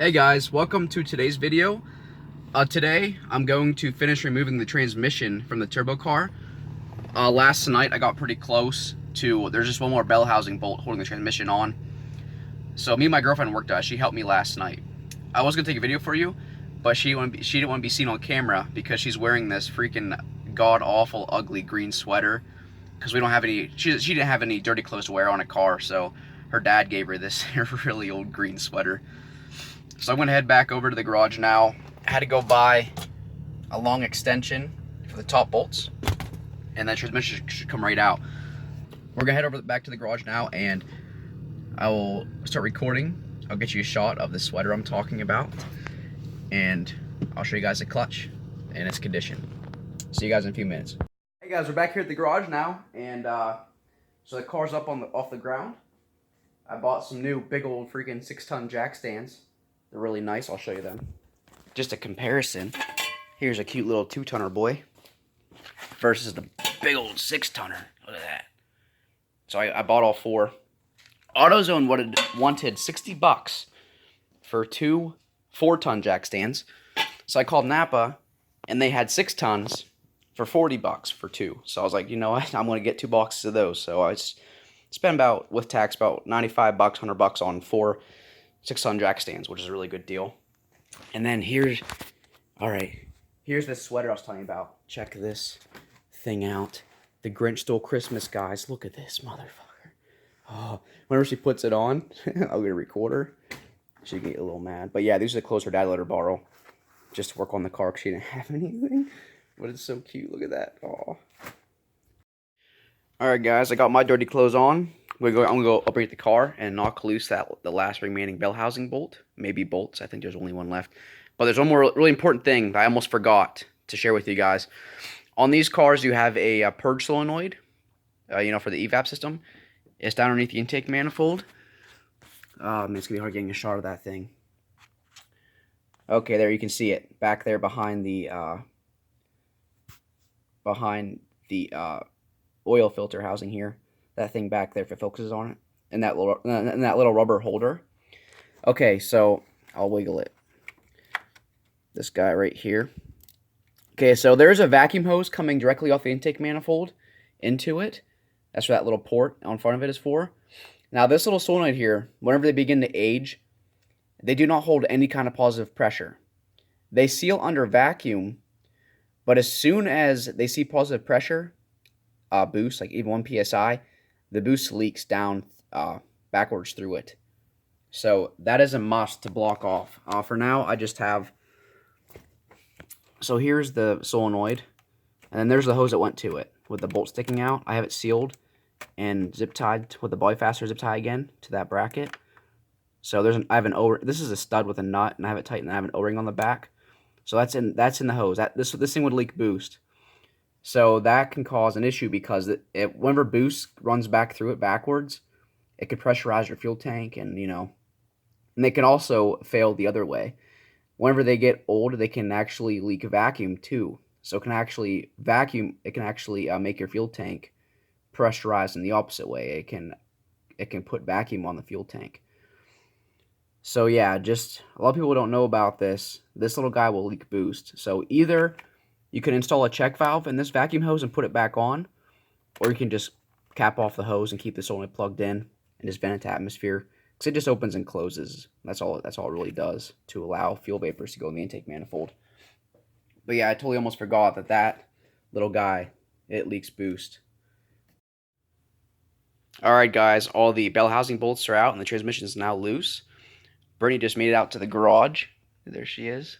Hey guys, welcome to today's video. Today I'm going to finish removing the transmission from the turbo car. Last night I got pretty close to, there's just one more bell housing bolt holding the transmission on. So me and my girlfriend worked on it. She helped me last night. I was going to take a video for you, but she didn't want to be seen on camera because she's wearing this freaking god-awful ugly green sweater. Because we don't have any, she didn't have any dirty clothes to wear on a car, so her dad gave her this really old green sweater. So I'm going to head back over to the garage now. I had to go buy a long extension for the top bolts, and that transmission should come right out. We're going to head back to the garage now, and I will start recording. I'll get you a shot of the sweater I'm talking about, and I'll show you guys the clutch and its condition. See you guys in a few minutes. Hey guys, we're back here at the garage now, and so the car's up off the ground. I bought some new big old freaking 6-ton jack stands. They're really nice. I'll show you them. Just a comparison. Here's a cute little 2-tonner boy versus the big old 6-tonner. Look at that. So I bought all four. AutoZone wanted 60 bucks for two 4-ton jack stands. So I called Napa, and they had 6 tons for 40 bucks for two. So I was like, you know what? I'm going to get 2 boxes of those. So I spent about, with tax, about 95 bucks, 100 bucks on 4 6-ton jack stands, which is a really good deal. And then here's this sweater I was telling you about. Check this thing out. The Grinch Stole Christmas, guys. Look at this motherfucker. Oh, whenever she puts it on, I'll get a recorder. She get a little mad. But yeah, these are the clothes her dad let her borrow just to work on the car because she didn't have anything. But it's so cute. Look at that. Oh. Alright, guys. I got my dirty clothes on. I'm gonna go operate the car and knock loose the last remaining bell housing bolt. Maybe bolts. I think there's only one left. But there's one more really important thing that I almost forgot to share with you guys. On these cars, you have a purge solenoid, for the evap system. It's down underneath the intake manifold. Man, it's gonna be hard getting a shot of that thing. Okay, there you can see it back there behind the oil filter housing here. That thing back there, if it focuses on it, and that little rubber holder. Okay, so I'll wiggle it. This guy right here. Okay, so there's a vacuum hose coming directly off the intake manifold into it. That's what that little port on front of it is for. Now, this little solenoid here, whenever they begin to age, they do not hold any kind of positive pressure. They seal under vacuum, but as soon as they see positive pressure, boost, like even 1 psi, the boost leaks down backwards through it. So that is a must to block off. For now, I just have... So here's the solenoid, and then there's the hose that went to it with the bolt sticking out. I have it sealed and zip tied with the body fastener zip tie again to that bracket. So I have an O. This is a stud with a nut, and I have it tight, and I have an O-ring on the back. So that's in the hose. This thing would leak boost. So that can cause an issue because whenever boost runs back through it backwards, it could pressurize your fuel tank, and and they can also fail the other way. Whenever they get old, they can actually leak vacuum too. So it can actually make your fuel tank pressurized in the opposite way. It can put vacuum on the fuel tank. So yeah, just a lot of people don't know about this. This little guy will leak boost. So either you can install a check valve in this vacuum hose and put it back on, or you can just cap off the hose and keep the solenoid plugged in and just vent it to atmosphere, because it just opens and closes. That's all it really does to allow fuel vapors to go in the intake manifold. But yeah, I totally almost forgot that little guy, it leaks boost. Alright guys, all the bell housing bolts are out and the transmission is now loose. Brittany just made it out to the garage. There she is.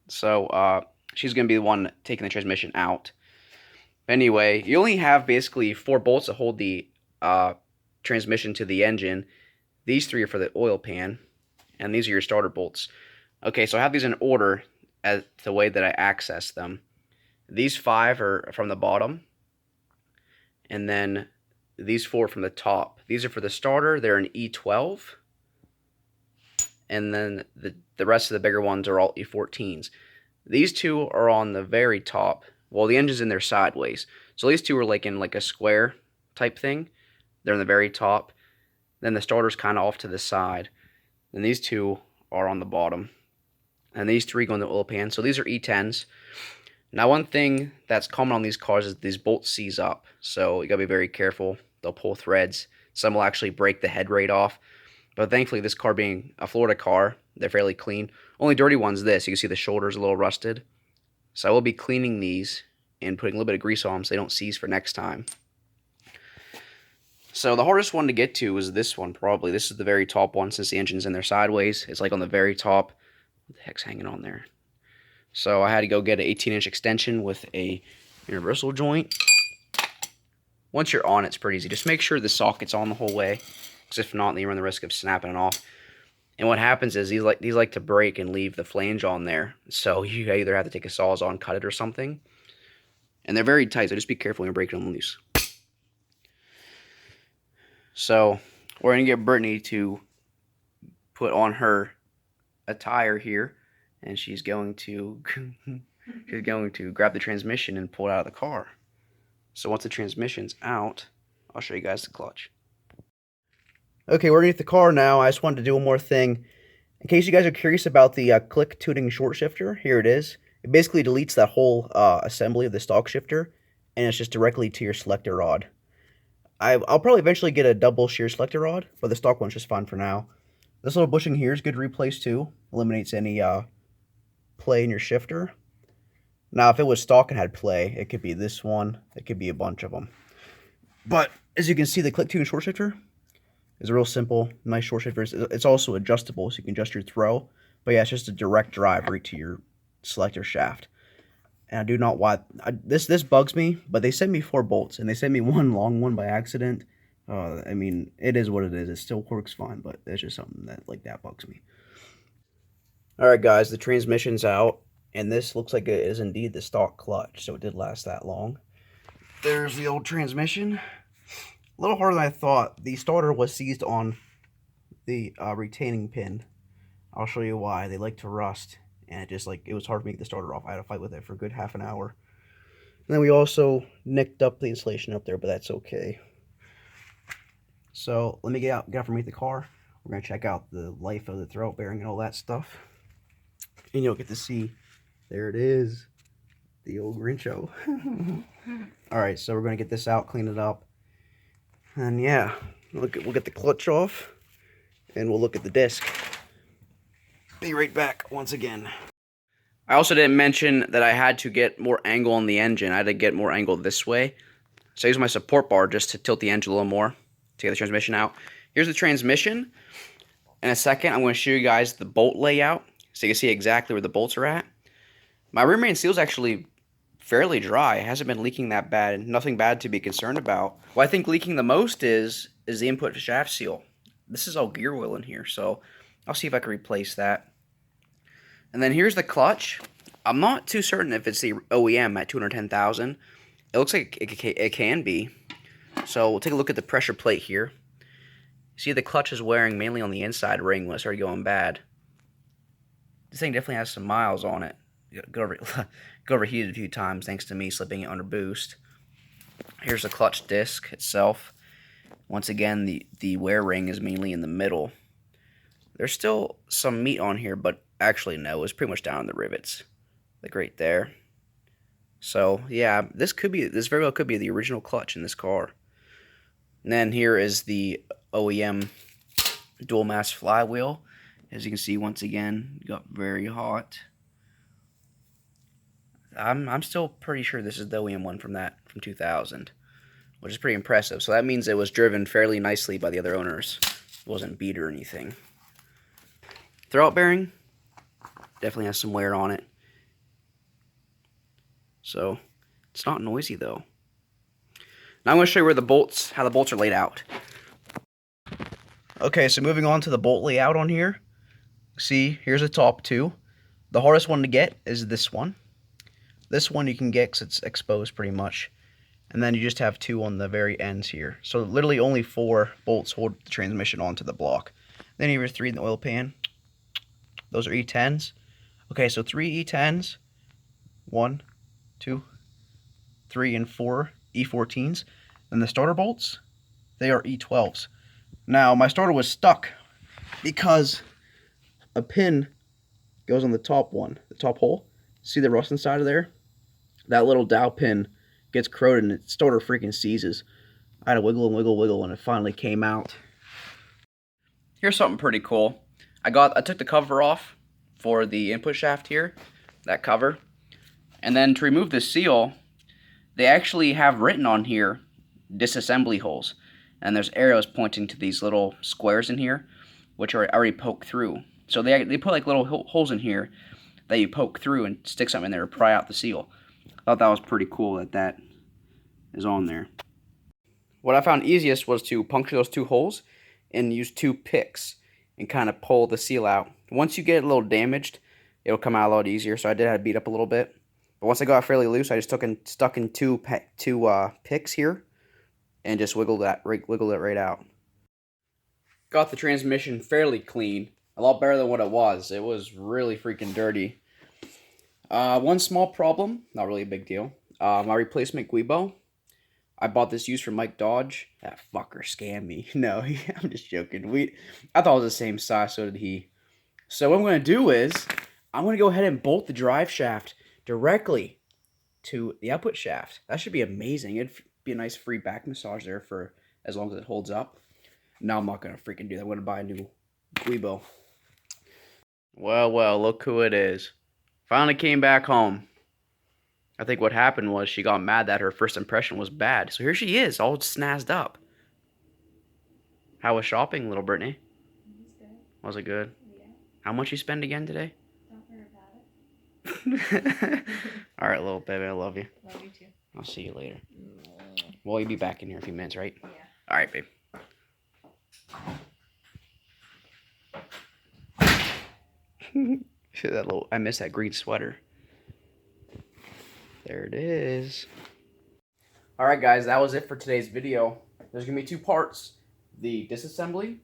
So, she's going to be the one taking the transmission out. Anyway, you only have basically 4 bolts that hold the transmission to the engine. These 3 are for the oil pan, and these are your starter bolts. Okay, so I have these in order as the way that I access them. These 5 are from the bottom, and then these 4 from the top. These are for the starter. They're an E12. And then the rest of the bigger ones are all E14s. These 2 are on the very top. Well, the engine's in there sideways. So these 2 are like in like a square type thing. They're in the very top. Then the starter's kind of off to the side. Then these two are on the bottom. And these three go in the oil pan. So these are E10s. Now, one thing that's common on these cars is these bolts seize up. So you gotta be very careful. They'll pull threads. Some will actually break the head rate off. But thankfully, this car being a Florida car, they're fairly clean. Only dirty one's this. You can see the shoulder's a little rusted. So I will be cleaning these and putting a little bit of grease on them so they don't seize for next time. So the hardest one to get to is this one, probably. This is the very top one since the engine's in there sideways. It's like on the very top. What the heck's hanging on there? So I had to go get an 18-inch extension with a universal joint. Once you're on, it's pretty easy. Just make sure the socket's on the whole way, because if not, then you run the risk of snapping it off. And what happens is these like to break and leave the flange on there. So you either have to take a Sawzall, cut it or something. And they're very tight, so just be careful when you're breaking them loose. So we're going to get Brittany to put on her attire here, and she's going to grab the transmission and pull it out of the car. So once the transmission's out, I'll show you guys the clutch. Okay, we're underneath the car now. I just wanted to do one more thing. In case you guys are curious about the click tuning short shifter, here it is. It basically deletes that whole assembly of the stock shifter, and it's just directly to your selector rod. I'll probably eventually get a double shear selector rod, but the stock one's just fine for now. This little bushing here is good to replace too. Eliminates any play in your shifter. Now, if it was stock and had play, it could be this one. It could be a bunch of them. But as you can see, the click tune short shifter is a real simple, nice short shifter. It's also adjustable, so you can adjust your throw. But yeah, it's just a direct drive right to your selector shaft. And I do not want this bugs me, but they sent me 4 bolts, and they sent me one long one by accident. I mean, it is what it is. It still works fine, but it's just something that bugs me. Alright guys, the transmission's out, and this looks like it is indeed the stock clutch, so it did last that long. There's the old transmission. A little harder than I thought. The starter was seized on the retaining pin. I'll show you why. They like to rust, and it was hard to make the starter off. I had to fight with it for a good half an hour. And then we also nicked up the insulation up there, but that's okay. So let me get out from underneath the car. We're going to check out the life of the throat bearing and all that stuff. And you'll get to see, there it is, the old Grincho. Alright, so we're going to get this out, clean it up. And yeah, we'll get the clutch off, and we'll look at the disc. Be right back once again. I also didn't mention that I had to get more angle on the engine. I had to get more angle this way. So I use my support bar just to tilt the engine a little more to get the transmission out. Here's the transmission. In a second, I'm going to show you guys the bolt layout so you can see exactly where the bolts are at. My rear main seal is actually fairly dry. It hasn't been leaking that bad. Nothing bad to be concerned about. What I think leaking the most is the input shaft seal. This is all gear oil in here, so I'll see if I can replace that. And then here's the clutch. I'm not too certain if it's the OEM at 210,000. It looks like it can be. So we'll take a look at the pressure plate here. See, the clutch is wearing mainly on the inside ring when it started going bad. This thing definitely has some miles on it. Got overheated a few times thanks to me slipping it under boost. Here's the clutch disc itself. Once again, the wear ring is mainly in the middle. There's still some meat on here, but actually no, it's pretty much down in the rivets. Like right there. So yeah, this very well could be the original clutch in this car. And then here is the OEM dual mass flywheel. As you can see, once again, it got very hot. I'm still pretty sure this is the OEM one from 2000, which is pretty impressive. So that means it was driven fairly nicely by the other owners. It wasn't beat or anything. Throwout bearing definitely has some wear on it. So it's not noisy though. Now I'm going to show you how the bolts are laid out. Okay, so moving on to the bolt layout on here. See, here's the top two. The hardest one to get is this one. This one you can get because it's exposed pretty much. And then you just have 2 on the very ends here. So literally only 4 bolts hold the transmission onto the block. Then here's 3 in the oil pan. Those are E10s. Okay, so 3 E10s. 1, 2, 3, and 4 E14s. And the starter bolts, they are E12s. Now, my starter was stuck because a pin goes on the top one, the top hole. See the rust inside of there? That little dowel pin gets corroded and it starter freaking seizes. I had to wiggle and wiggle, wiggle, and it finally came out. Here's something pretty cool. I took the cover off for the input shaft here, that cover. And then to remove the seal, they actually have written on here disassembly holes. And there's arrows pointing to these little squares in here, which are already poked through. So they put like little holes in here that you poke through and stick something in there to pry out the seal. I thought that was pretty cool that is on there. What I found easiest was to puncture those 2 holes and use 2 picks and kind of pull the seal out. Once you get it a little damaged, it'll come out a lot easier. So I did have to beat up a little bit. But once I got it fairly loose, I just stuck in two picks here and just wiggled it right out. Got the transmission fairly clean. A lot better than what it was. It was really freaking dirty. One small problem, not really a big deal. My replacement Guibo. I bought this used from Mike Dodge. That fucker scammed me. No, I'm just joking. I thought it was the same size, so did he. So what I'm going to do is, I'm going to go ahead and bolt the drive shaft directly to the output shaft. That should be amazing. It'd be a nice free back massage there for as long as it holds up. No, I'm not going to freaking do that. I'm going to buy a new Guibo. Well, look who it is. Finally came back home. I think what happened was she got mad that her first impression was bad. So here she is, all snazzed up. How was shopping, little Brittany? It was good. Was it good? Yeah. How much you spend again today? Don't worry about it. Alright, little baby, I love you. Love you too. I'll see you later. Well, you'll be back in here in a few minutes, right? Yeah. Alright, babe. I miss that green sweater. There it is. Alright guys, that was it for today's video. There's going to be 2 parts. The disassembly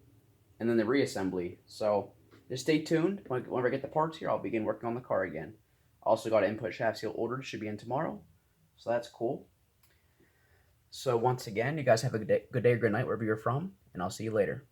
and then the reassembly. So just stay tuned. Whenever I get the parts here, I'll begin working on the car again. Also got an input shaft seal ordered. Should be in tomorrow. So that's cool. So once again, you guys have a good day or good night wherever you're from. And I'll see you later.